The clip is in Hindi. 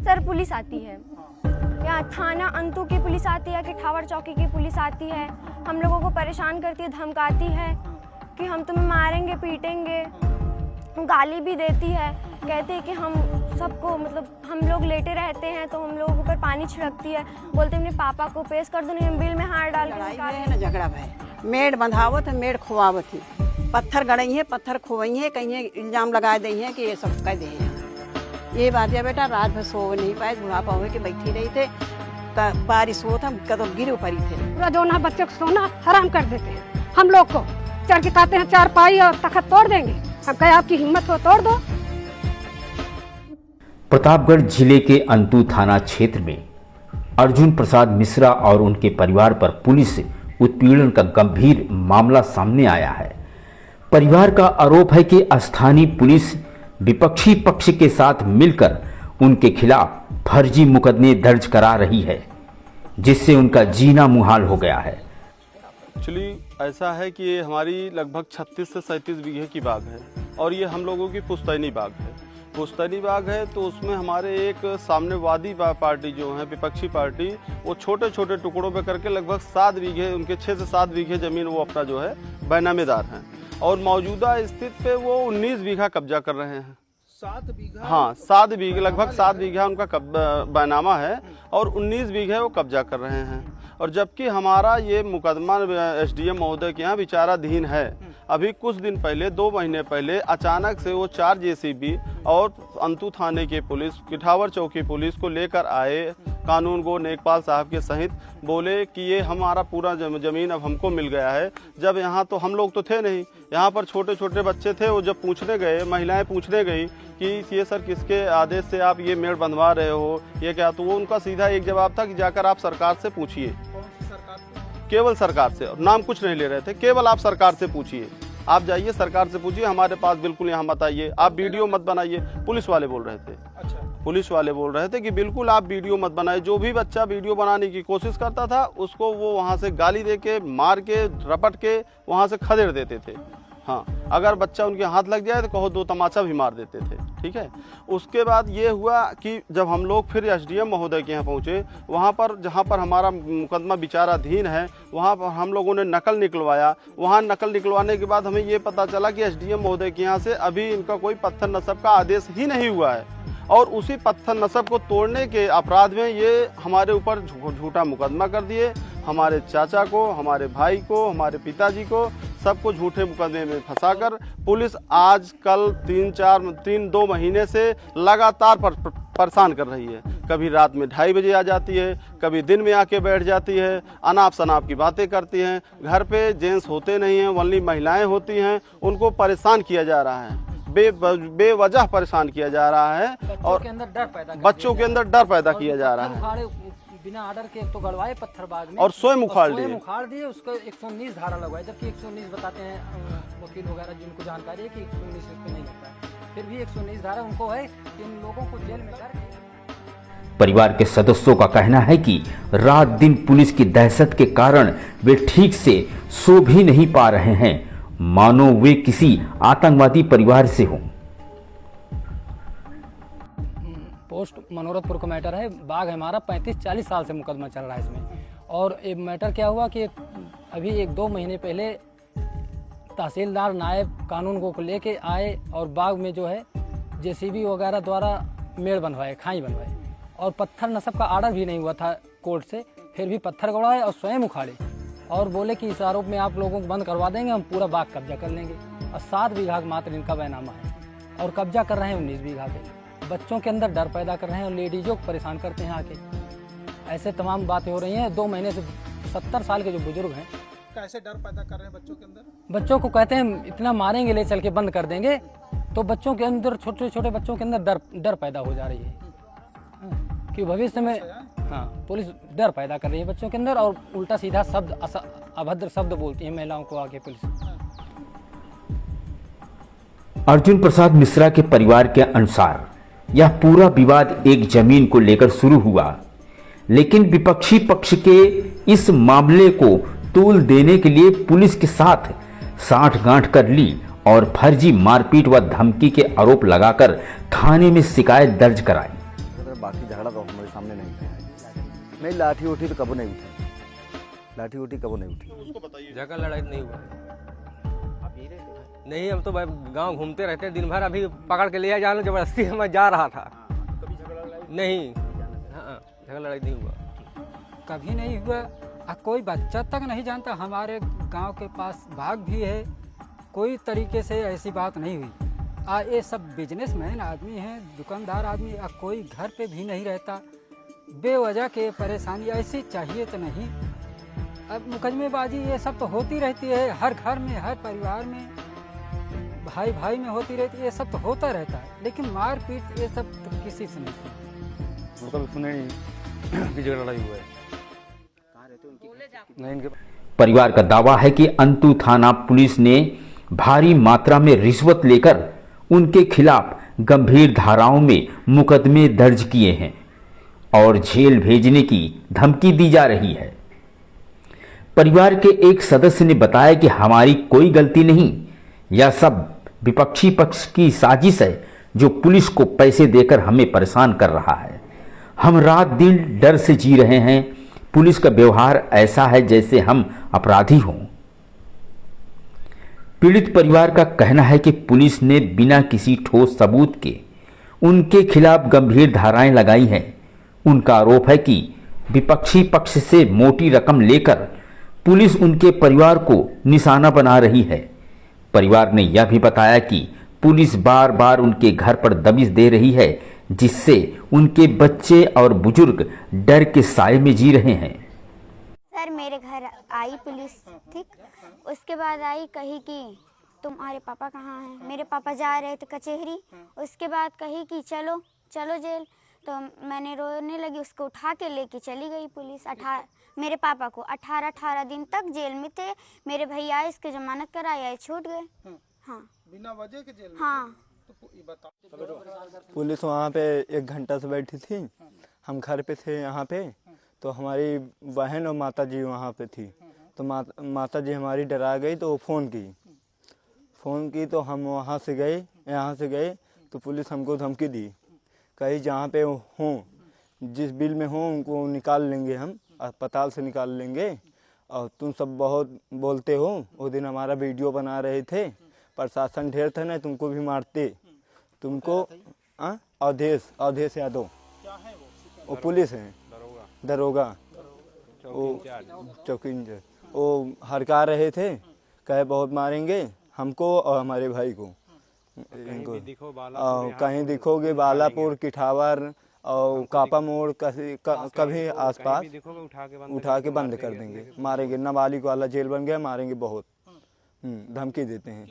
सर पुलिस आती है, यहाँ थाना अंतु की पुलिस आती है कि ठावर चौकी की पुलिस आती है, हम लोगों को परेशान करती है, धमकाती है कि हम तुम्हें मारेंगे पीटेंगे, गाली भी देती है, कहती है कि हम सबको मतलब हम लोग लेटे रहते हैं तो हम लोगों के ऊपर पानी छिड़कती है, बोलते हैं अपने पापा को पेश कर दो, नहीं हम बिल में हाथ डाल के झगड़ा भाई मेड़ बंधावत है, मेड़ खुआवत है, पत्थर गड़ई है, पत्थर खुवई है, कहीं इल्जाम लगा दी है कि ये सब कह दे ये बात है बेटा। रात भर सो नहीं पाए, बुढ़ापा हो के बैठी रही थे, बारिश हो था कदम गिरे पड़ी थे। पूरा जो ना बच्चे को सोना हराम कर देते हैं, हम लोग को चढ़ के कहते हैं चार पाई और तखत तोड़ देंगे, हम कहे आपकी हिम्मत को तोड़ दो। प्रतापगढ़ जिले के अंतु थाना क्षेत्र में अर्जुन प्रसाद मिश्रा और उनके परिवार पर पुलिस उत्पीड़न का गंभीर मामला सामने आया है। परिवार का आरोप है कि स्थानीय पुलिस विपक्षी पक्ष के साथ मिलकर उनके खिलाफ फर्जी मुकदमे दर्ज करा रही है, जिससे उनका जीना मुहाल हो गया है। एक्चुअली ऐसा है कि ये हमारी लगभग 36 से 37 बीघे की बाग है और ये हम लोगों की पुश्तैनी बाग है। पुश्तैनी बाग है तो उसमें हमारे एक साम्यवादी पार्टी जो है विपक्षी पार्टी, वो छोटे छोटे टुकड़ों पे करके लगभग 7 बीघे उनके 6 से 7 बीघे ज़मीन वो अपना जो है बैनामेदार हैं और मौजूदा स्थिति पे वो 19 बीघा कब्जा कर रहे हैं। 7 बीघा? हाँ 7 बीघे, लगभग 7 बीघा उनका बैनामा है और 19 बीघे वो कब्जा कर रहे हैं। और जबकि हमारा ये मुकदमा एसडीएम महोदय के यहाँ विचाराधीन है। अभी कुछ दिन पहले 2 महीने पहले अचानक से वो 4 जेसीबी और अंतु थाने की पुलिस, किठावर चौकी पुलिस को लेकर आए, कानून गो नेकपाल साहब के सहित, बोले कि ये हमारा पूरा ज़मीन अब हमको मिल गया है। जब यहाँ तो हम लोग तो थे नहीं, यहाँ पर छोटे छोटे बच्चे थे। वो जब पूछने गए, महिलाएं पूछने गई कि ये सर किसके आदेश से आप ये मेड़ बंधवा रहे हो, ये क्या, तो वो उनका सीधा एक जवाब था कि जाकर आप सरकार से पूछिए। केवल सरकार से, और नाम कुछ नहीं ले रहे थे, केवल आप सरकार से पूछिए, आप जाइए सरकार से पूछिए, हमारे पास बिल्कुल यहाँ मत आइए, आप वीडियो मत बनाइए। पुलिस वाले बोल रहे थे। अच्छा। पुलिस वाले बोल रहे थे कि बिल्कुल आप वीडियो मत बनाइए। जो भी बच्चा वीडियो बनाने की कोशिश करता था उसको वो वहाँ से गाली दे के, मार के, रपट के वहाँ से खदेड़ देते थे। हाँ, अगर बच्चा उनके हाथ लग जाए तो कहो 2 तमाचा भी मार देते थे। ठीक है। उसके बाद ये हुआ कि जब हम लोग फिर एसडीएम महोदय के यहाँ पहुँचे, वहाँ पर जहाँ पर हमारा मुकदमा विचाराधीन है, वहाँ पर हम लोगों ने नकल निकलवाया। वहाँ नकल निकलवाने के बाद हमें ये पता चला कि एसडीएम महोदय के यहाँ से अभी इनका कोई पत्थर नस्ब का आदेश ही नहीं हुआ है और उसी पत्थर नस्ब को तोड़ने के अपराध में ये हमारे ऊपर झूठा मुकदमा कर दिए। हमारे चाचा को, हमारे भाई को, हमारे पिताजी को, सबको झूठे मुकदमे में फंसाकर पुलिस आज कल 2 महीने से लगातार परेशान कर रही है। कभी रात में 2:30 बजे आ जाती है, कभी दिन में आके बैठ जाती है, अनाप शनाप की बातें करती हैं। घर पे जेंट्स होते नहीं हैं, ओनली महिलाएं होती हैं, उनको परेशान किया जा रहा है, बेवजह परेशान किया जा रहा है और बच्चों के अंदर डर पैदा किया जा रहा है। बिना ऑर्डर के तो गड़वाए पत्थरबाग में और स्वयं उखाड़ दिए, उसको 119 धारा लगवाए, जबकि 119 बताते हैं वकील वगैरह जिनको जानकारी है कि 119 इस पे नहीं लगता है, फिर भी 119 धारा उनको है कि इन लोगों को जेल में कर। परिवार के सदस्यों का कहना है कि रात दिन पुलिस की दहशत के कारण वे ठीक से सो भी नहीं पा रहे हैं, मानो वे किसी आतंकवादी परिवार से हों। पोस्ट मनोरथपुर का मैटर है, बाग है हमारा, 35-40 साल से मुकदमा चल रहा है इसमें। और एक मैटर क्या हुआ कि अभी 1-2 महीने पहले तहसीलदार नायब कानून को लेके आए और बाग में जो है जेसीबी वगैरह द्वारा मेड़ बनवाए, खाई बनवाए और पत्थर नस्ब का ऑर्डर भी नहीं हुआ था कोर्ट से, फिर भी पत्थर गड़वाए और स्वयं उखाड़े और बोले कि इस आरोप में आप लोगों को बंद करवा देंगे, हम पूरा बाग कब्जा कर लेंगे। और 7 बीघा मात्र इनका बैनामा है और कब्जा कर रहे हैं 19 बीघा पे। बच्चों के अंदर डर पैदा कर रहे हैं और लेडीजों को परेशान करते हैं आके। ऐसे तमाम बातें हो रही हैं। 2 महीने से 70 साल के जो बुजुर्ग हैं, कैसे डर पैदा कर रहे हैं बच्चों के अंदर? बच्चों को कहते हैं इतना मारेंगे, ले चल के बंद कर देंगे, तो बच्चों के अंदर, छोटे छोटे बच्चों के अंदर डर पैदा हो जा रही है कि भविष्य में, हाँ, पुलिस डर पैदा कर रही है बच्चों के अंदर और उल्टा सीधा शब्द, अभद्र शब्द बोलती है महिलाओं को आके पुलिस। अर्जुन प्रसाद मिश्रा के परिवार के अनुसार यह पूरा विवाद एक जमीन को लेकर शुरू हुआ, लेकिन विपक्षी पक्ष के इस मामले को तूल देने के लिए पुलिस के साथ साठगांठ कर ली और फर्जी मारपीट व धमकी के आरोप लगाकर थाने में शिकायत दर्ज कराई। बाकी झगड़ा तो हमारे सामने नहीं था। नहीं लाठी उठी तो कबो नहीं उठी, लाठी उठी कबो नहीं उठी। झगड़ा लड़ाई नहीं हुआ। नहीं, हम तो गांव घूमते रहते हैं दिन भर। अभी पकड़ के ले जाना जबरदस्ती मैं जा रहा था। कभी झगड़ा लड़ाई नहीं, हाँ झगड़ा लड़ाई नहीं हुआ। कभी नहीं हुआ। कोई बच्चा तक नहीं जानता। हमारे गांव के पास बाग भी है, कोई तरीके से ऐसी बात नहीं हुई। ये सब बिजनेसमैन आदमी हैं, दुकानदार आदमी। कोई घर पे भी नहीं रहता। बेवजह के परेशानी ऐसी चाहिए तो नहीं। अब मुकदमेबाजी ये सब तो होती रहती है, हर घर में, हर परिवार में, भाई भाई में होती रहती है। ये सब तो होता रहता है, लेकिन मारपीट ये सब तो किसी से नहीं सुना। कभी सुने नहीं कि झगड़ा लड़ाई हुआ है। नहीं, इनके परिवार का दावा है कि अंतु थाना पुलिस ने भारी मात्रा में रिश्वत लेकर उनके खिलाफ गंभीर धाराओं में मुकदमे दर्ज किए हैं और जेल भेजने की धमकी दी जा रही है। परिवार के एक सदस्य ने बताया कि हमारी कोई गलती नहीं, यह सब विपक्षी पक्ष की साजिश है जो पुलिस को पैसे देकर हमें परेशान कर रहा है। हम रात दिन डर से जी रहे हैं। पुलिस का व्यवहार ऐसा है जैसे हम अपराधी हों। पीड़ित परिवार का कहना है कि पुलिस ने बिना किसी ठोस सबूत के उनके खिलाफ गंभीर धाराएं लगाई हैं। उनका आरोप है कि विपक्षी पक्ष से मोटी रकम लेकर पुलिस उनके परिवार को निशाना बना रही है। परिवार ने यह भी बताया कि पुलिस बार बार उनके घर पर दबिश दे रही है, जिससे उनके बच्चे और बुजुर्ग डर के साए में जी रहे हैं। सर मेरे घर आई पुलिस, ठीक, उसके बाद आई कही कि तुम्हारे पापा कहाँ हैं। मेरे पापा जा रहे थे कचहरी। उसके बाद कही कि चलो चलो जेल। तो मैंने रोने लगी, उसको उठा के लेके चली गई पुलिस। मेरे पापा को 18 दिन तक जेल में थे। मेरे भैया इसके जमानत कराई, आए छूट गए। हाँ, बिना वजह के जेल में? हाँ। पुलिस वहाँ पे 1 घंटा से बैठी थी। हम घर पे थे यहाँ पे, तो हमारी बहन और माता जी वहाँ पे थी। तो माता जी हमारी डरा गई, तो वो फ़ोन की तो हम वहाँ से गए, यहाँ से गए तो पुलिस हमको धमकी दी, कहीं जहाँ पे हों, जिस बिल में हों उनको निकाल लेंगे, हम अस्पताल से निकाल लेंगे। और तुम सब बहुत बोलते हो। उस दिन हमारा वीडियो बना रहे थे, प्रशासन ढेर था ना, तुमको भी मारते। तुमको अवधेश यादव, वो पुलिस है, दरोगा, वो चौकी इंचार्ज, वो हड़का रहे थे, कहे बहुत मारेंगे हमको और हमारे भाई को। इनको कहीं दिखोगे बालापुर, किठावर और कापा मोड़ कभी आसपास उठा के बंद कर देंगे, मारेंगे। नाबालिग वाला जेल बन गया, मारेंगे बहुत, धमकी देते हैं।